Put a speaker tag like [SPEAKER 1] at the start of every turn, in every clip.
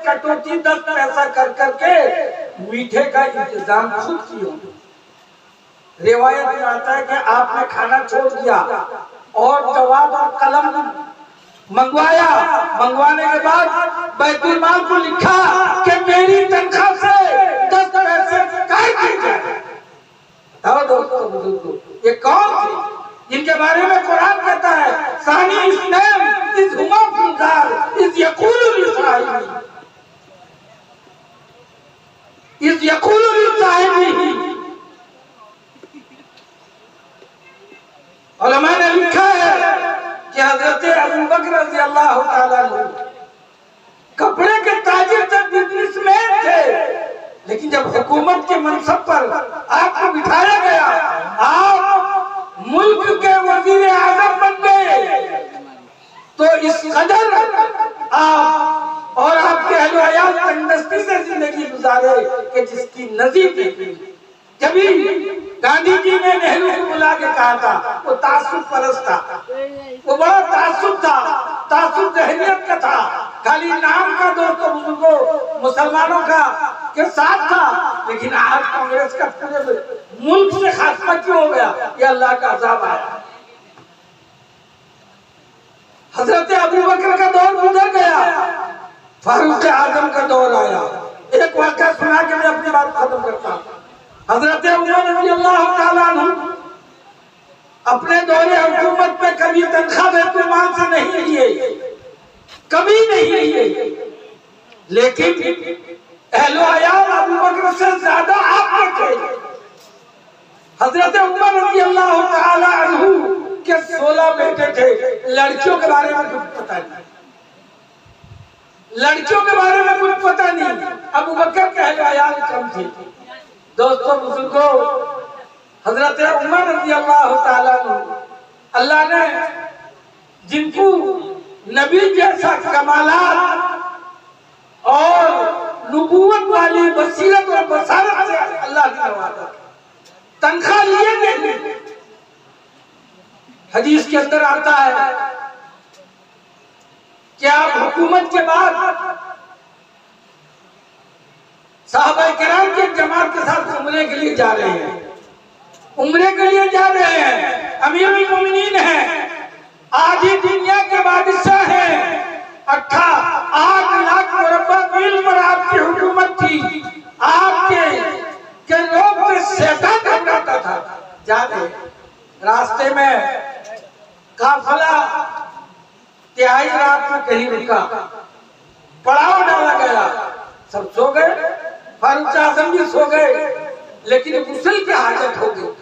[SPEAKER 1] कटौती 10 पैसा कर करके मीठे का इंतजाम खुद किया। रिवायत में आता है कि आपने खाना छोड़ दिया और जवाब और कलम मंगवाया। मंगवाने के बाद बैतुल माल को लिखा कि मेरी तनख्वाह से 10 पैसे काट दिए जाए। दोस्तों बुजुर्गों, ये कौन थे जिनके बारे में कुरान कहता है सानी इस्लाम इस हुमा फुकार इस यकूलु लिसाहिबी इस यकूलु लिसाहिबी। उलमा ने लिखा है कि हजरत अबू बकर रज़ी अल्लाह ताला अन्हु कपड़े के ताजिर थे, बिजनेसमैन थे, लेकिन जब हुकूमत के मनसब पर आपको बिठाया गया, आप मुल्क के वजीर आजम बन गए, तो इस कदर आप और आपके अहले अयाल तंदुरुस्ती से जिंदगी गुजारे कि जिसकी नजीर नहीं। कभी गांधी जी ने नेहरू को बुला के कहा था, वो तासुब परस्त था, वो बड़ा तासुब था, तासुब जहनियत का था, खाली नाम का दोस्तों बुजुर्गों मुसलमानों का के साथ था। लेकिन आज कांग्रेस का पूरे मुल्क से खात्मा क्यों हो गया? ये अल्लाह का अज़ाब आया। हजरत अबू बकर का दौर गुजर गया, फारूक आजम का दौर आया। एक वाक़या सुना के मैं अपनी बात खत्म करता हूँ। हजरत उमर रज़ी अल्लाह ताला अन्हु अपने दौरे हुकूमत में कभी तनख्वाह बैतुल माल से नहीं लिए, कभी नहीं लिए, लेकिन अहले अयाल अबू बकर से ज्यादा आप थे। हजरत उमर रज़ी अल्लाह ताला अन्हु के 16 बेटे थे। लड़कियों के बारे में कुछ पता नहीं, लड़कियों के बारे में कुछ पता नहीं। अबू बकर के अहले अयाल कम थे। दोस्तों बुजुर्गों, हजरत उमर रज़ी अल्लाह ताला अन्हु अल्लाह ने जिनको नबी जैसा कमालात और नबूवत वाली बसीरत और बसारत से अल्लाह ने नवाजा, तनख्वाह लिए नहीं। हदीस के अंदर आता है कि आप हुकूमत के बाद साहबा किराम की जमात के साथ उम्रे के लिए जा रहे हैं, उम्रे के लिए जा रहे हैं, अमीरुल मोमिनीन हैं, आधी दुनिया के बादशाह हैं, 8 लाख मुरब्बा मील पर आपकी हुकूमत थी, आपके लोग से शैतान घबराता था। जाते रास्ते में काफिला तिहाई रात में कहीं रुका, पड़ाव डाला गया, सब सो गए, फारूक आजम भी सो गए, लेकिन गुस्ल की हाजत हो गई,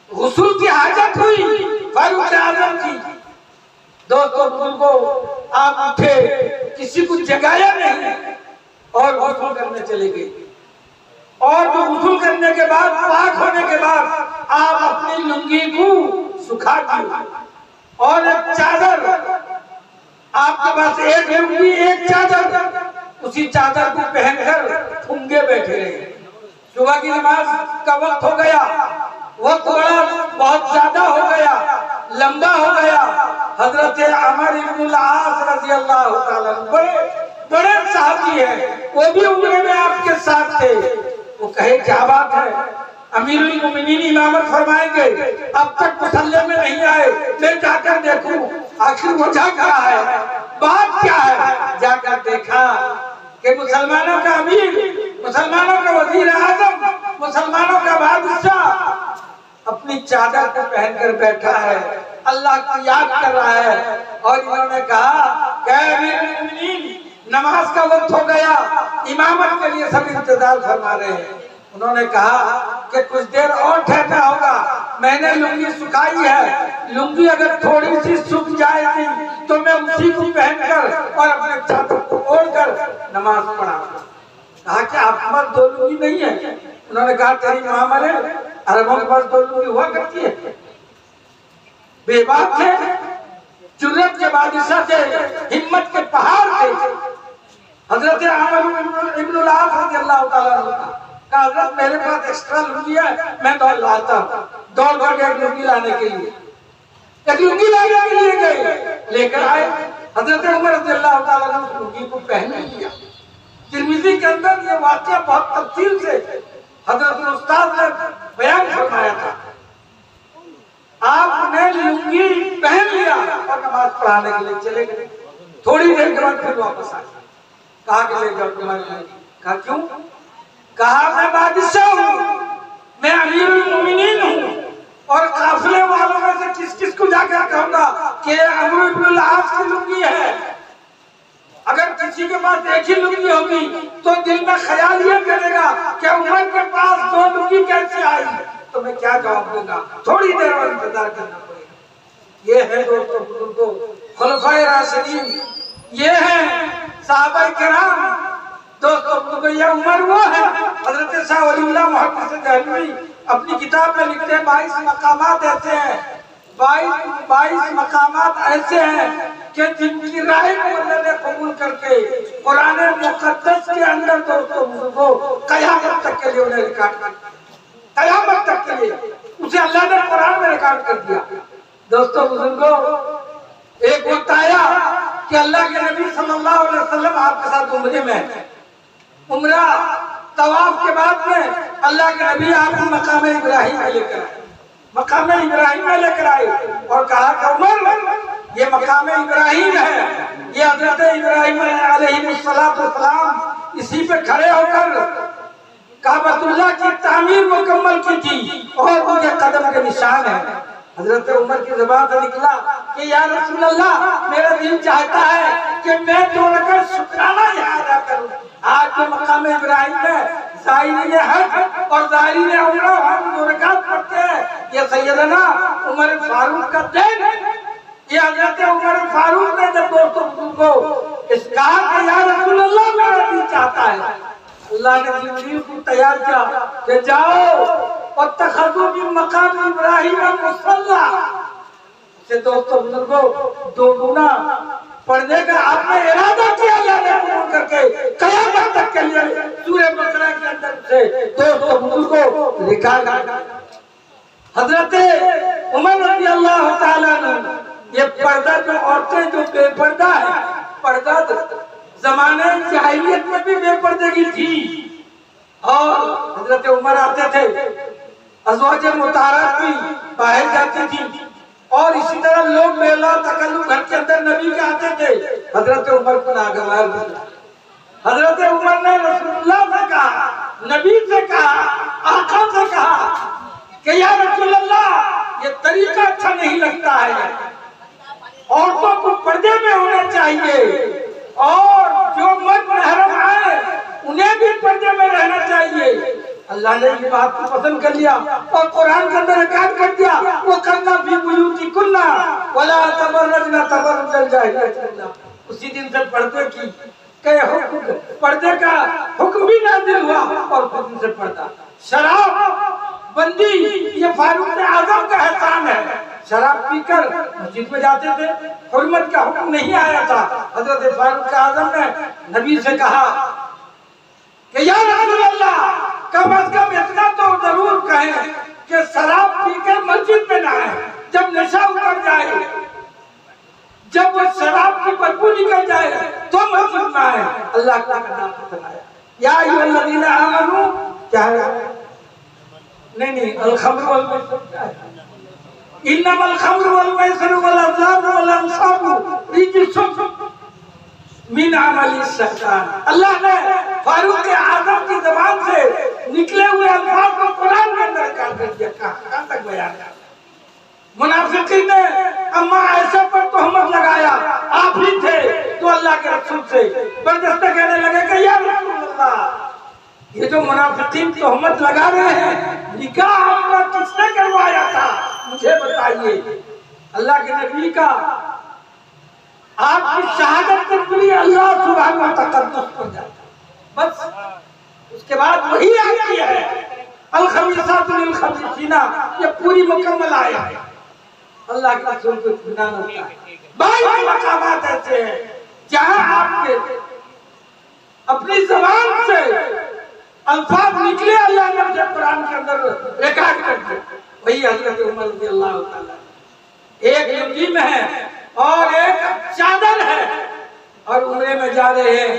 [SPEAKER 1] गुस्ल की हाजत हुई फारूक आजम की। दोस्तों बुजुर्गों, आप उठे, किसी को जगाया नहीं और गुस्ल करने चले गए। और जो गुस्ल करने के बाद, पाक होने के बाद आप अपनी लुंगी को सुखा दी और एक चादर, आपके पास एक लुंगी एक चादर, उसी चादर को पहनकर फुंगे बैठे रहे। सुबह की नमाज का वक्त हो गया, वक्त बड़ा बहुत ज्यादा हो गया, लंबा हो गया। हजरत अमर इब्नुल आस रज़ी अल्लाह ताला बड़े साहबी हैं, वो भी उम्रे में आपके साथ थे। वो कहे क्या बात है, अमीरुल मोमिनीन इमामत फरमाएंगे, अब तक मुसल्ले में नहीं आए, मैं जाकर देखूं आखिर वजह क्या है, बात क्या है। जाकर देखा कि मुसलमानों का अमीर, मुसलमानों का वजीर आजम, मुसलमानों का बादशाह अपनी चादर को पहनकर बैठा है, अल्लाह को याद कर रहा है। और इन्होंने कहा कि अमीरुल मोमिनीन नमाज का वक्त हो गया, इमामत के लिए सब इंतजार फरमा रहे हैं। उन्होंने कहा कि कुछ देर और ठहरना होगा, मैंने लुंगी सुखाई है, लुंगी अगर थोड़ी सी सूख जाएगी तो मैं उसी को पहनकर और अपने चादर को ओढ़कर नमाज पढ़ाऊंगा। कहा कि आप पास 2 लुंगी नहीं है? उन्होंने कहा तेरी माँ मरे, अरबों के पास 2 लुंगी हुआ करती है। बेबाक थे, जुर्रत के बादशाह थे, हिम्मत के पहाड़ थे। हजरत अमर इब्नुल आस रज़ी अल्लाह ताला अन्हु का हजरत मेरे पास एक्स्ट्रा लुंगी है, मैं दौड़ लाता हूँ। दौड़ कर एक लुंगी लाने के लिए, एक लुंगी लाने के लिए गए, लेकर आए। हजरत उमर रज़ी अल्लाह ताला अन्हु लुंगी को पहन लिया, अंदर ये वाकया बहुत तफसील से हजरत उस्ताद ने बयान फरमाया था। आपने लुंगी पहन लिया और नमाज पढ़ाने के लिए चले गए। थोड़ी देर के बाद फिर वापस आए। कहा कि ले जाओ तुम्हारे लिए। कहा क्यों? कहा मैं बादशाह हूँ, मैं अमीरुल मोमिनीन हूँ, और काफिले वालों में से किस किस को जाकर कहूंगा कि अमर इब्नुल आस की लुंगी है। अगर किसी के पास एक ही लुंगी होगी तो दिल में ख्याल ये करेगा कि उमर के पास दो लुंगी कैसे आई, तो मैं क्या जवाब दूंगा? थोड़ी देर और इंतजार करना पड़ेगा। ये है दोस्तों बुजुर्गों खुलफाए राशिदीन, ये है सहाबाए किराम। दोस्तों ये उमर वो है। हजरत शाह वलीउल्लाह मुहद्दिस दहलवी अपनी किताब में लिखते हैं 22 मकामात ऐसे हैं, 22 मकामात ऐसे हैं कि जिनकी राय को अल्लाह ने कबूल करके कुरान मुकद्दस के अंदर दोस्तों बुजुर्गों कयामत तक के लिए उन्हें रिकॉर्ड कर दिया। कयामत तक के लिए उसे अल्लाह ने कुरान में रिकॉर्ड कर दिया। दोस्तों बुजुर्गों एक वक्त आया कि अल्लाह के नबी सल्लल्लाहु अलैहि वसल्लम आपके साथ उम्रे में, उम्रा तवाफ के बाद में अल्लाह के नबी आपको मकाम इब्राहिम में लेकर आए। मकाम इब्राहिम में लेकर आए और कहा कि उमर ये मकाम इब्राहिम है, ये हजरत इब्राहिम अलैहिस्सलाम इसी पे खड़े होकर काबतुल्लाह की तामीर मुकम्मल की थी और उनके कदम के निशान है। हजरत उमर की ज़बान से निकला कि या रसूल अल्लाह मेरा दिल चाहता है कि मैं दो रकात शुक्राना यहाँ अदा करूं। आज जो मकाम इब्राहिम में ज़ाहिरी हज और ज़ाहिरी उम्रा हम दो रकात पढ़ते हैं, ये सैयदना उमर फारूक का देन है। ये हजरत उमर फारूक ने जब दोस्तों को इस कहा कि या रसूल अल्लाह मेरा दिल चाहता है, अल्लाह ने जिब्रील को तैयार किया कि जाओ और तखज़ू बिन मकाम इब्राहिम मुसल्ला से दोस्तों बुजुर्गों दो गुना पढ़ने का आपने इरादा किया, अल्लाह ने कबूल करके कयामत तक के लिए सूरह बकरा के अंदर से दोस्तों बुजुर्गों रिकॉर्ड। हजरत उमर रज़ी अल्लाह ताला अन्हु ये पर्दा जो औरतें जो बेपर्दा है, पर्दा जमाने जाहिलियत में भी बेपर्दगी थी और हजरत उमर आते थे, अज़वाज मुताहरात भी बाहर जाती थी और इसी तरह लोग मेला तकल्लुम घर के अंदर नबी के आते थे। हजरत उमर को नागवार मिला। हजरत उमर ने रसूलुल्लाह से कहा, नबी से कहा, आका से कहा कि या रसूलुल्लाह ये तरीका अच्छा नहीं लगता है, औरतों को पर्दे में होना चाहिए और जो मर्द महरम आए उन्हें भी पर्दे में रहना चाहिए। अल्लाह ने ये बात को पसंद कर लिया और कुरान के अंदर रिकॉर्ड कर दिया, वो करना भी बुयूती कुन्ना वला तबर्रजना तबर्रुजल जाहिलियत। उसी दिन से पर्दे की हुक्म, पर्दे का हुक्म भी नाज़िल हुआ और उस दिन से पर्दा। शराब बंदी ये फारूक आज़म का एहसान है। शराब पीकर मस्जिद में जाते थे, हुर्मत का हुक्म नहीं आया था। हजरत फारूक आज़म ने नबी से कहा कि या रसूल अल्लाह कम अज कम इतना तो जरूर कहें कि शराब पीकर मस्जिद में ना आए। जब नशा उतर जाए, जब वो शराब की बदबू निकल जाए तो मस्जिद में आए। अल्लाह का नाम पसंद आया। या अय्युहल्लज़ीना आमनू क्या है? नहीं अल खम्र वल मैसिर, इन्नमल खम्र वल मैसिर वल अज़लाम वल अंसाबु रिज्सुम मिन अमली शैतान। अल्लाह ने फारूक आज़म की ज़बान से निकले हुए अल्फाज को कुरान के अंदर कर दिया। कहां तक बयान है? मुनाफिकीन ने अम्मा ऐसा पर तोहमत लगाया, आप ही थे तो अल्लाह के रसूल से बर्दाश्त कहने लगे कि या रसूल अल्लाह ये जो मुनाफिकीन तोहमत लगा रहे हैं, निकाह आपका किसने करवाया था मुझे बताइए। अल्लाह के नबी का आपकी शहादत के लिए अल्लाह सुब्हानहू व तक़द्दुस कर जाता, बस उसके बाद वही आती है अल खबीसातु लिल खबीसीना, ये पूरी मुकम्मल आया है। अल्लाह के रसूल को इत्मीनान होता है। 22 मकामात ऐसे हैं जहां आपके अपनी ज़बान से अल्फाज निकले, अल्लाह ने उसे कुरान के अंदर रिकॉर्ड कर दिया। वही हजरत उमर रज़ियल्लाहु ताला एक लुंगी में है और एक चादर है और उम्रे में जा रहे हैं।